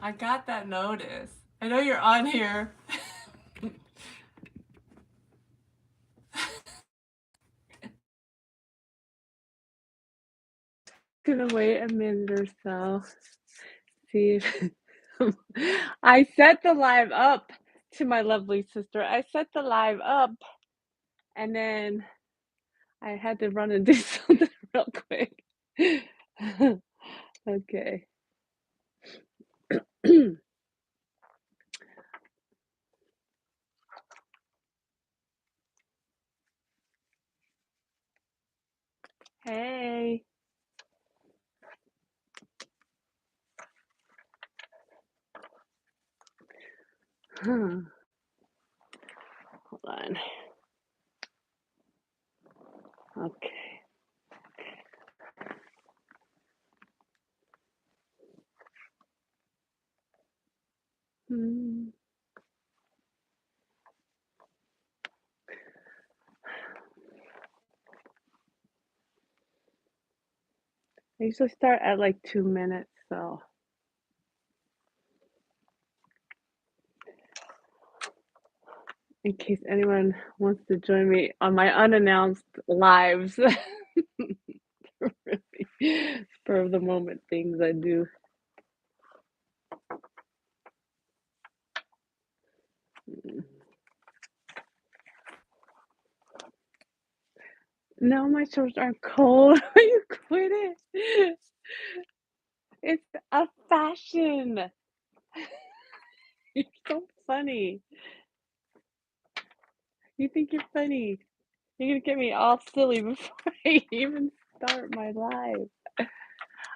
I got that notice. I know you're on here. Gonna wait a minute or so. See if I set the live up to my lovely sister. I set the live up and then I had to run and do something real quick. Okay. Hey. Hold on. Okay. Hmm. I usually start at like 2 minutes, so in case anyone wants to join me on my unannounced lives. Really spur of the moment things I do. No, my shorts aren't cold. You quit it. It's a fashion. You're so funny. You think you're funny. You're gonna get me all silly before I even start my live.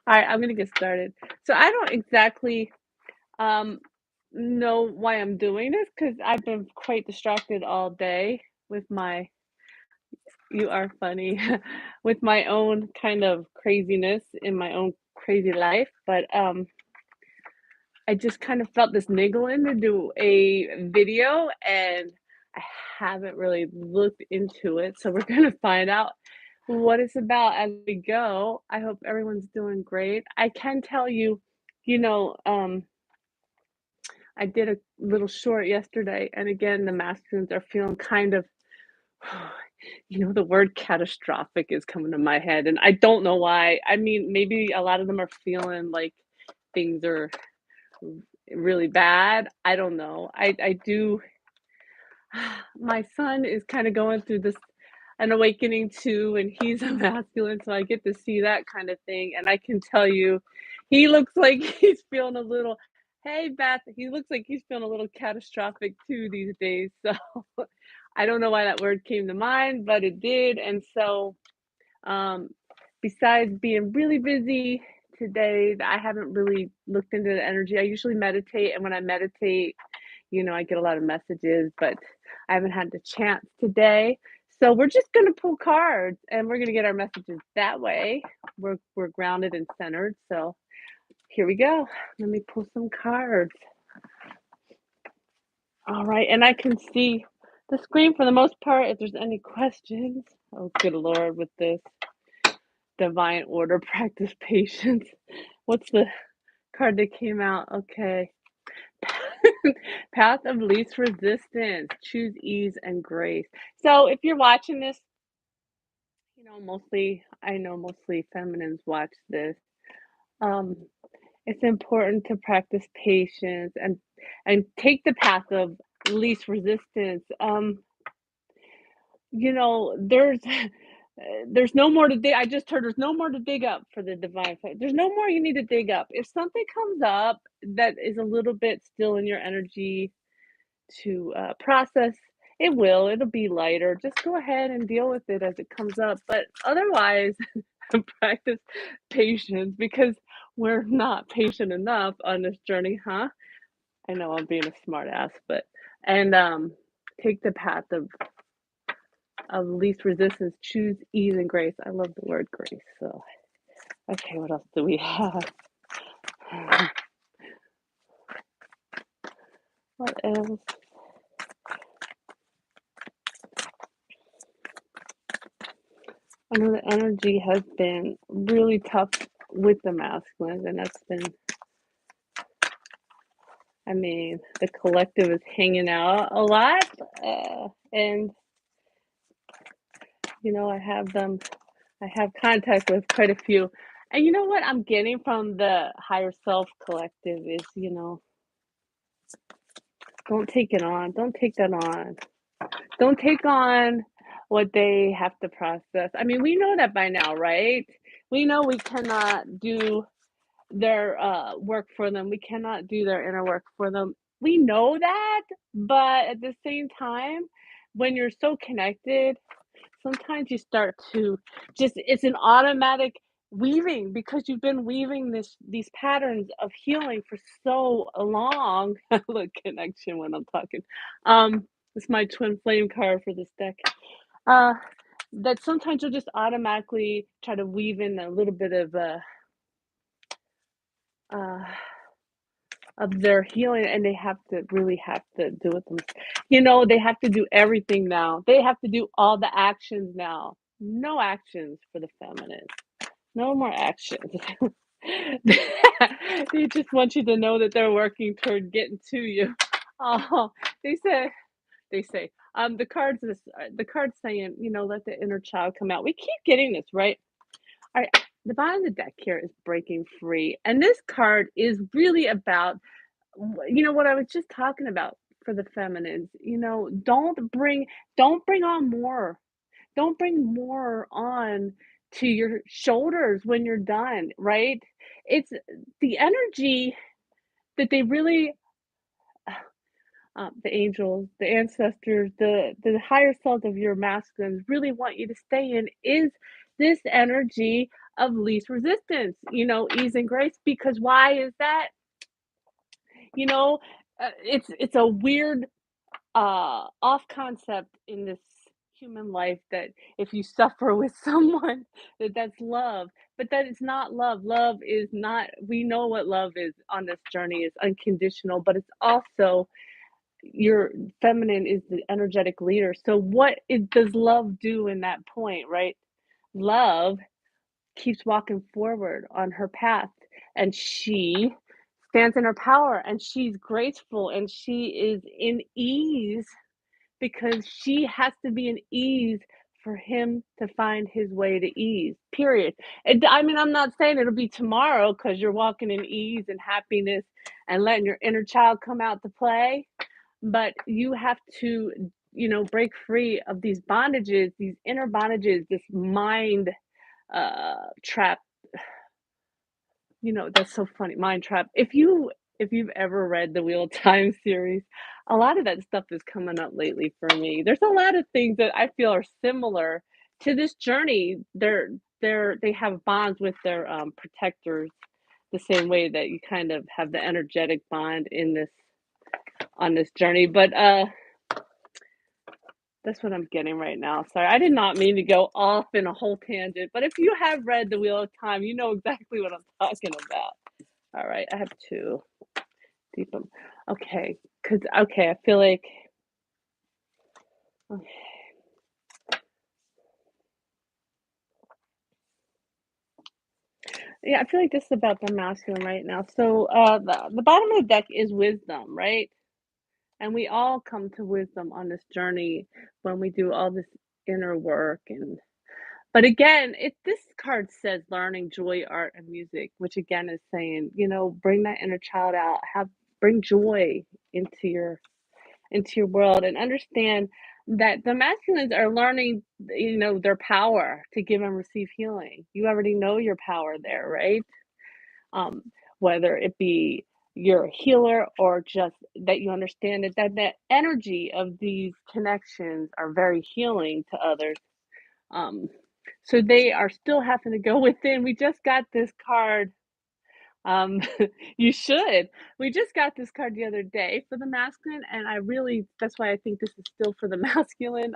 Alright, I'm gonna get started. So I don't exactly um know why I'm doing this because I've been quite distracted all day with my you are funny with my own kind of craziness in my own crazy life. But I just kind of felt this niggling to do a video and I haven't really looked into it. So we're gonna find out what it's about as we go. I hope everyone's doing great. I can tell you, you know, I did a little short yesterday, and again, the masculines are feeling kind of, the word catastrophic is coming to my head, and I don't know why. I mean, maybe a lot of them are feeling like things are really bad. I don't know. I do. My son is kind of going through this an awakening too, and he's a masculine, so I get to see that kind of thing. And I can tell you, he looks like he's feeling a little. Hey, Beth, he looks like he's feeling a little catastrophic too these days. So I don't know why that word came to mind, but it did. And so, um, besides being really busy today, I haven't really looked into the energy. I usually meditate, and when I meditate, I get a lot of messages, but I haven't had the chance today. So we're just gonna pull cards and we're gonna get our messages that way. We're grounded and centered. So here we go. Let me pull some cards. All right, and I can see the screen for the most part if there's any questions. Oh, good Lord, with this divine order, practice patience. What's the card that came out? Okay. Path of least resistance. Choose ease and grace. So if you're watching this, I know mostly feminines watch this. Um, it's important to practice patience and take the path of least resistance. There's there's no more to dig. I just heard there's no more to dig up for the divine fight. There's no more you need to dig up. If something comes up that is a little bit still in your energy to process, it'll be lighter. Just go ahead and deal with it as it comes up. But otherwise, practice patience because we're not patient enough on this journey, huh? I know I'm being a smart ass, but and take the path of least resistance, choose ease and grace. I love the word grace. So okay, what else do we have? What else? I know the energy has been really tough with the masculines, and that's been I mean, the collective is hanging out a lot, and I have contact with quite a few. And you know what I'm getting from the higher self collective is, don't take it on. Don't take that on. Don't take on what they have to process. I mean, we know that by now, right? We know we cannot do their work for them. We cannot do their inner work for them. We know that, but at the same time, when you're so connected, sometimes you start to just it's an automatic weaving because you've been weaving these patterns of healing for so long. Look, connection when I'm talking. It's my twin flame card for this deck. Uh, that sometimes you'll just automatically try to weave in a little bit uh, of their healing, and they have to do it them. They have to do everything now. They have to do all the actions now. No actions for the feminine. No more actions. They just want you to know that they're working toward getting to you. Oh, they say the cards saying, let the inner child come out. We keep getting this, right? All right, the bottom of the deck here is breaking free. And this card is really about what I was just talking about for the feminines. Don't bring on more. Don't bring more on to your shoulders when you're done, right? It's the energy that they really the angels, the ancestors, the higher self of your masculines really want you to stay in is this energy of least resistance, ease and grace. Because why is that? You know, it's a weird off concept in this human life that if you suffer with someone that's love, but that is not love. Love is not, we know what love is on this journey is unconditional, but it's also your feminine is the energetic leader. So does love do in that point, right? Love keeps walking forward on her path, and she stands in her power, and she's graceful, and she is in ease because she has to be in ease for him to find his way to ease. Period. I mean, I'm not saying it'll be tomorrow because you're walking in ease and happiness and letting your inner child come out to play, but you have to, break free of these bondages, these inner bondages, this mind trap. That's so funny. Mind trap. If you've ever read the Wheel of Time series, a lot of that stuff is coming up lately for me. There's a lot of things that I feel are similar to this journey. They have bonds with their protectors the same way that you kind of have the energetic bond in this on this journey. But that's what I'm getting right now. Sorry, I did not mean to go off in a whole tangent, but if you have read The Wheel of Time, you know exactly what I'm talking about. All right, I have two. Deep. Okay, okay, I feel like okay. Yeah, I feel like this is about the masculine right now. So, the bottom of the deck is wisdom, right? And we all come to wisdom on this journey when we do all this inner work. And but again, this card says learning joy, art, and music, which again is saying, bring that inner child out, bring joy into your world, and understand that the masculines are learning, their power to give and receive healing. You already know your power there, right? um, Whether it be you're a healer or just that you understand that energy of these connections are very healing to others. um, so they are still having to go within. We just got this card. um, you should. We just got this card the other day for the masculine, and that's why I think this is still for the masculine.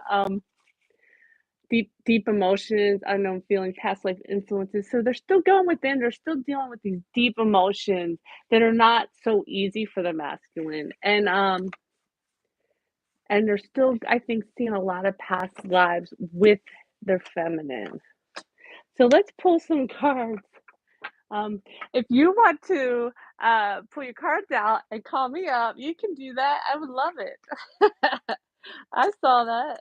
Deep emotions, unknown feelings, past life influences. So they're still going within, they're still dealing with these deep emotions that are not so easy for the masculine. And they're still, I think, seeing a lot of past lives with their feminine. So let's pull some cards Um, if you want to, pull your cards out and call me up, you can do that. I would love it. I saw that.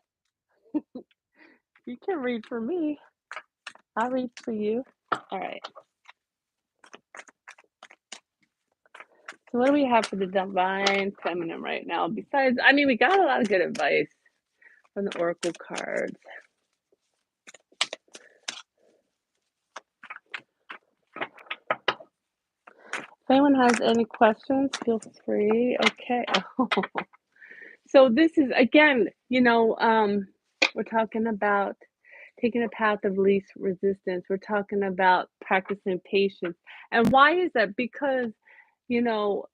You can read for me. I'll read for you. All right. So what do we have for the divine feminine right now? Besides, I mean, we got a lot of good advice from the oracle cards. If anyone has any questions, feel free. Okay. So this is again, we're talking about taking a path of least resistance. We're talking about practicing patience. And why is that? Because, you know,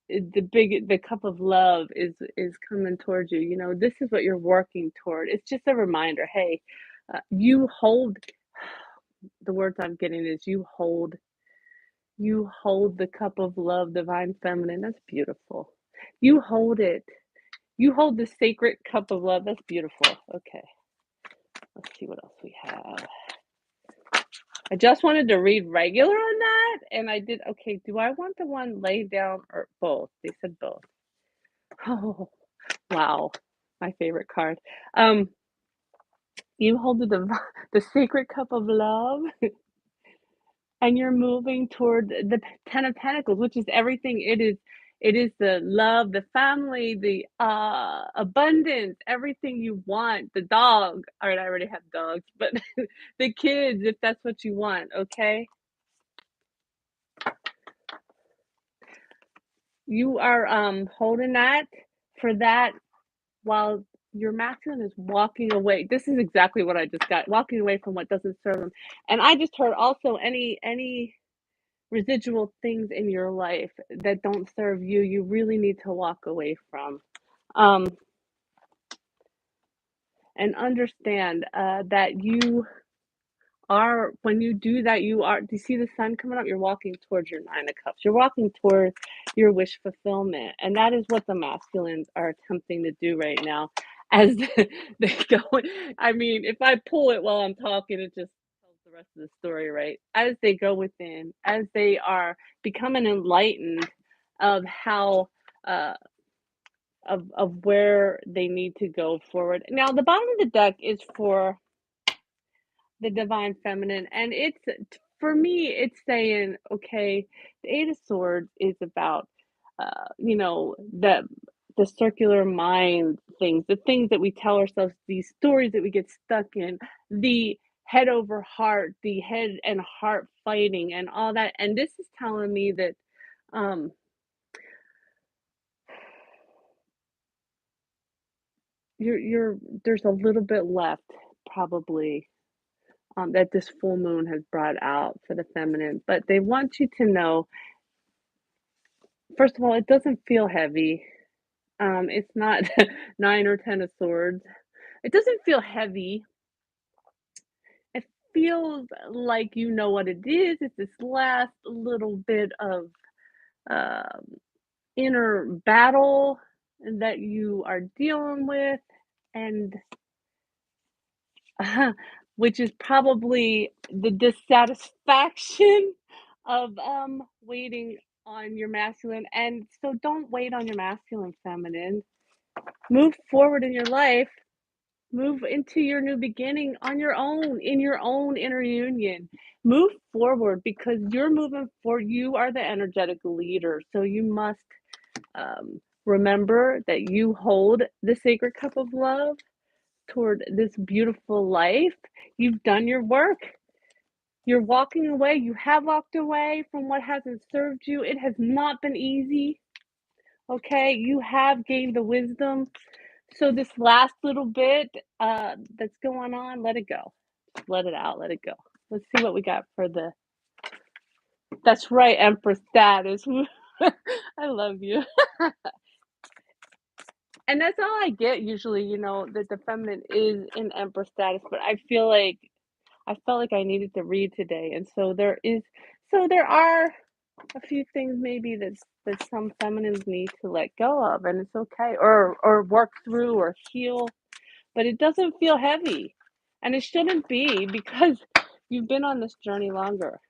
the cup of love is coming towards you. This is what you're working toward. It's just a reminder. Hey, you hold the words I'm getting is you hold the cup of love, divine feminine. That's beautiful. You hold it. You hold the sacred cup of love. That's beautiful. Okay, let's see what else we have. I just wanted to read regular on that, and I did. Okay, do I want the one laid down or both? They said both. Oh, wow, my favorite card. Um, you hold the sacred cup of love, and you're moving toward the Ten of Pentacles, which is everything. It is the love, the family, the abundance, everything you want. The dog. All right, I already have dogs, but the kids, if that's what you want. Okay, you are holding that for that while your masculine is walking away. This is exactly what I just got. Walking away from what doesn't serve them. And I just heard also any residual things in your life that don't serve you, you really need to walk away from. Um, and understand that you are, when you do that, do you see the sun coming up? You're walking towards your Nine of Cups. You're walking towards your wish fulfillment. And that is what the masculines are attempting to do right now as they go. I mean, if I pull it while I'm talking, it just tells the rest of the story, right? As they go within, as they are becoming enlightened of how, uh, of where they need to go forward. Now, the bottom of the deck is for the divine feminine, and for me it's saying, okay, the Eight of Swords is about the circular mind things, the things that we tell ourselves, these stories that we get stuck in, the head over heart, the head and heart fighting and all that. And this is telling me that um you're there's a little bit left, probably, that this full moon has brought out for the feminine. But they want you to know, first of all, it doesn't feel heavy. It's not nine or 10 of swords. It doesn't feel heavy. It feels like you know what it is. It's this last little bit of um, inner battle that you are dealing with, and which is probably the dissatisfaction of waiting on your masculine. And so don't wait on your masculine, feminine. Move forward in your life. Move into your new beginning on your own, in your own inner union. Move forward because you're moving forward. You are the energetic leader. So you must remember that you hold the sacred cup of love toward this beautiful life. You've done your work. You're walking away. You have walked away from what hasn't served you. It has not been easy. Okay. You have gained the wisdom. So this last little bit that's going on, let it go. Let it out. Let it go. Let's see what we got for the. That's right, Empress status. I love you. And that's all I get usually, that the feminine is in Empress status, but I felt like I needed to read today. And there are a few things maybe that some feminines need to let go of, and it's okay, or work through or heal, but it doesn't feel heavy. And it shouldn't be, because you've been on this journey longer.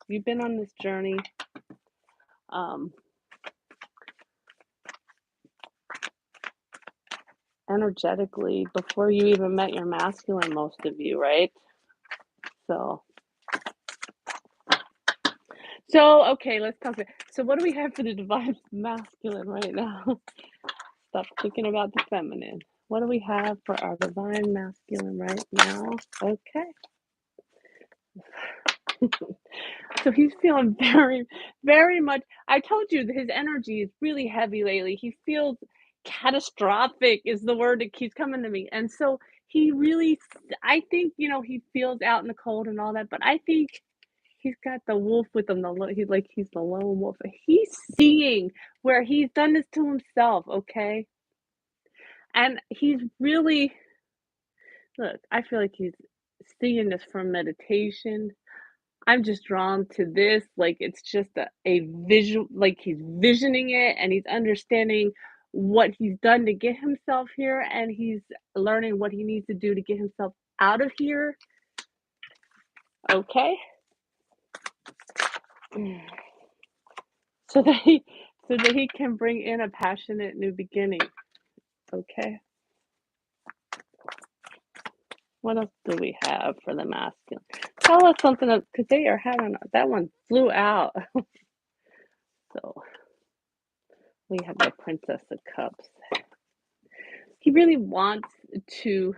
You've been on this journey, um, energetically before you even met your masculine, most of you, right? So, okay, let's talk about, so what do we have for the divine masculine right now? Stop thinking about the feminine. What do we have for our divine masculine right now? Okay. So he's feeling very, very much. I told you that his energy is really heavy lately. He feels catastrophic, is the word that keeps coming to me. And so he really, I think, he feels out in the cold and all that, but I think he's got the wolf with him. He's the lone wolf. He's seeing where he's done this to himself, okay? And he's really, look, I feel like he's seeing this from meditation. I'm just drawn to this, like, it's just a visual, like, he's visioning it, and he's understanding what he's done to get himself here, and he's learning what he needs to do to get himself out of here, okay? So that he can bring in a passionate new beginning, okay? What else do we have for the masculine? Tell us something, because they are having that one flew out. So, we have the Princess of Cups. He really wants to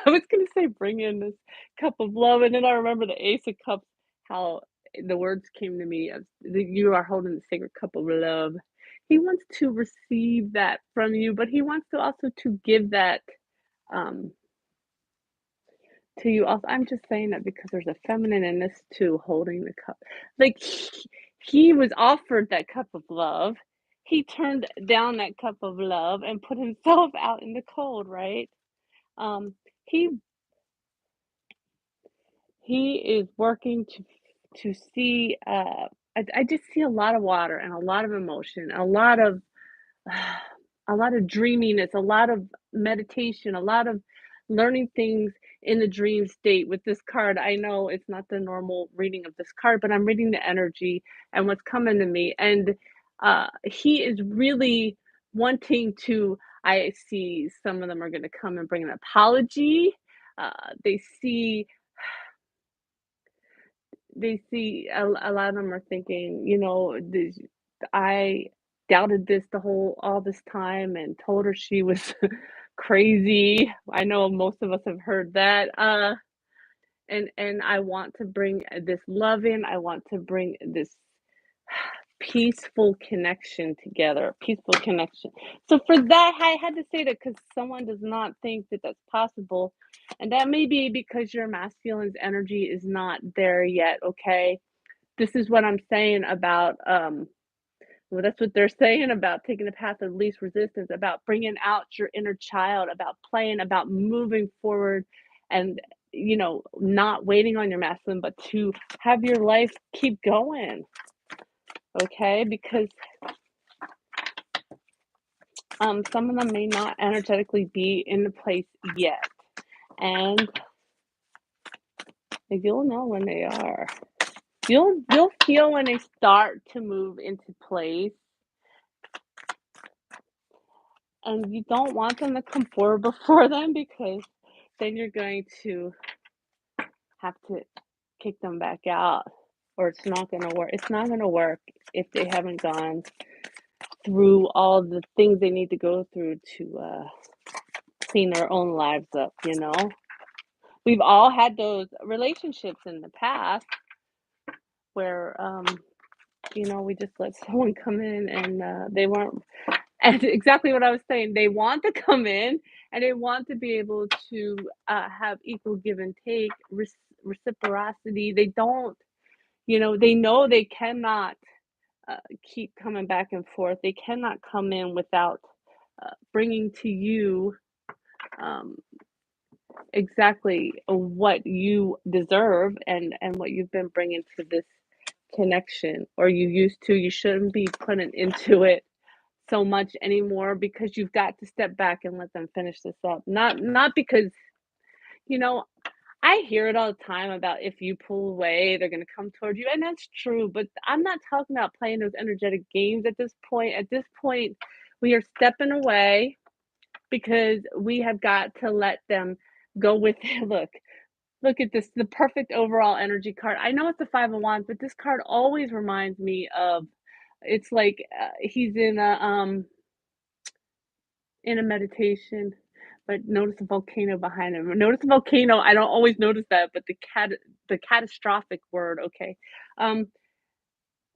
I was gonna say bring in this cup of love, and then I remember the Ace of Cups, how the words came to me of you are holding the sacred cup of love. He wants to receive that from you, but he wants to also to give that, um, to you also. I'm just saying that because there's a feminine in this too, holding the cup. Like, he was offered that cup of love. He turned down that cup of love and put himself out in the cold, right? Um, he he is working to see, I just see a lot of water and a lot of emotion, a lot of a lot of dreaminess, a lot of meditation, a lot of learning things in the dream state with this card. I know it's not the normal reading of this card, but I'm reading the energy and what's coming to me. And he is really wanting to. I see some of them are going to come and bring an apology. Uh, they see a lot of them are thinking, this, I doubted this the whole all this time and told her she was crazy. I know most of us have heard that. And I want to bring this love in. I want to bring this peaceful connection together, peaceful connection. So for that, I had to say that because someone does not think that that's possible, and that may be because your masculine's energy is not there yet. Okay, this is what I'm saying about, well, that's what they're saying about taking the path of least resistance, about bringing out your inner child, about playing, about moving forward and, not waiting on your masculine, but to have your life keep going, okay? Because some of them may not energetically be in the place yet. And you'll know when they are. You'll feel when they start to move into place. And you don't want them to come forward before then because then you're going to have to kick them back out or it's not going to work. It's not going to work if they haven't gone through all the things they need to go through to clean their own lives up, We've all had those relationships in the past where, we just let someone come in and they weren't. And exactly what I was saying, they want to come in and they want to be able to have equal give and take, reciprocity. They don't, they know they cannot keep coming back and forth. They cannot come in without bringing to you um, exactly what you deserve and what you've been bringing to this connection, or you used to. You shouldn't be putting into it so much anymore because you've got to step back and let them finish this up. Not because, you know, I hear it all the time about if you pull away, they're gonna come toward you, and that's true, but I'm not talking about playing those energetic games at this point. At this point, we are stepping away because we have got to let them go with it. Look at this, the perfect overall energy card. I know it's the 5 of Wands, but this card always reminds me of it's like, he's in a meditation, but notice the volcano behind him. Notice the volcano, I don't always notice that, but the catastrophic word, okay. Um,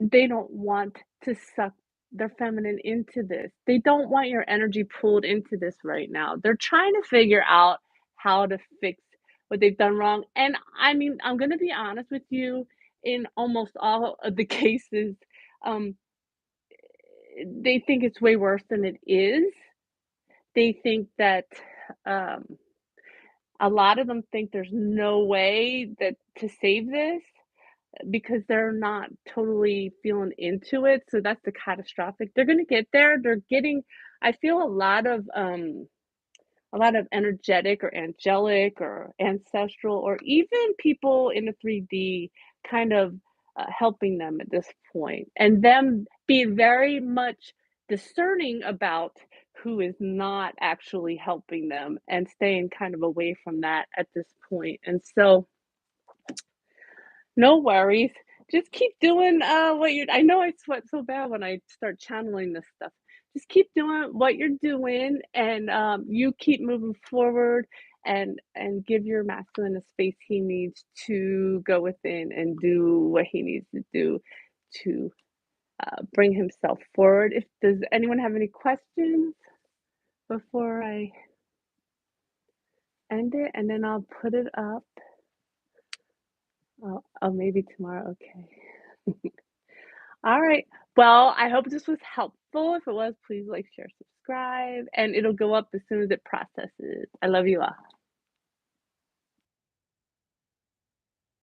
they don't want to suck their feminine into this. They don't want your energy pulled into this right now. They're trying to figure out how to fix what they've done wrong, and I mean, I'm gonna be honest with you, in almost all of the cases, um, they think it's way worse than it is. They think that, um a lot of them think there's no way that to save this because they're not totally feeling into it, so that's the catastrophic. They're gonna get there, they're getting I feel a lot of energetic or angelic or ancestral or even people in the 3D kind of, helping them at this point, and them being very much discerning about who is not actually helping them and staying kind of away from that at this point, and so no worries. Just keep doing, what you're I know I sweat so bad when I start channeling this stuff. Just keep doing what you're doing, and, you keep moving forward and give your masculine the space he needs to go within and do what he needs to do to, bring himself forward. If does anyone have any questions before I end it? And then I'll put it up. Oh, maybe tomorrow, okay. All right. Well, I hope this was helpful. If it was, please like, share, subscribe, and it'll go up as soon as it processes. I love you all.